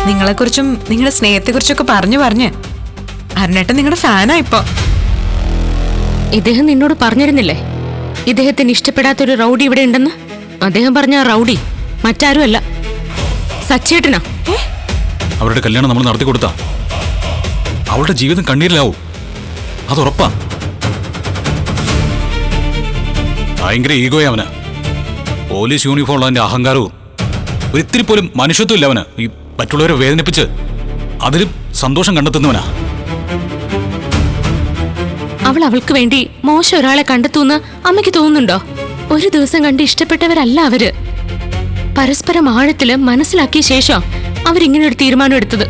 നിങ്ങളെക്കുറിച്ചും നിങ്ങളുടെ സ്നേഹത്തെക്കുറിച്ചൊക്കെ പറഞ്ഞ് അരുണേട്ടൻ നിങ്ങളുടെ ഫാനാ ഇപ്പൊ. ഇദ്ദേഹം നിന്നോട് പറഞ്ഞിരുന്നില്ലേ ഇദ്ദേഹത്തിന് ഇഷ്ടപ്പെടാത്തൊരു റൗഡി ഇവിടെ ഉണ്ടെന്ന്? അദ്ദേഹം പറഞ്ഞ റൗഡി മറ്റാരുമല്ല, സച്ചേട്ടനാ. അവരുടെ കല്യാണം നമ്മൾ നടത്തി കൊടുത്താ അവളുടെ ജീവിതം കണ്ണീരിലാവും, അതുറപ്പാ. ഭയങ്കര ഈഗോയാ അവന്. പോലീസ് യൂണിഫോം ഉള്ളതിന്റെ അഹങ്കാരവും ഒരിത്തിരി പോലും മനുഷ്യത്വം ഇല്ല അവന്. ഈ മറ്റുള്ളവരെ വേദനിപ്പിച്ച് അതിലും സന്തോഷം കണ്ടെത്തുന്നവനാ. അവൾ അവൾക്ക് വേണ്ടി മോശം ഒരാളെ കണ്ടെത്തൂന്ന് അമ്മയ്ക്ക് തോന്നുന്നുണ്ടോ? ഒരു ദിവസം കണ്ട് ഇഷ്ടപ്പെട്ടവരല്ല അവര്. പരസ്പരം ആഴത്തില് മനസ്സിലാക്കിയ ശേഷം അവരിങ്ങനെ ഒരു തീരുമാനം എടുത്തത്.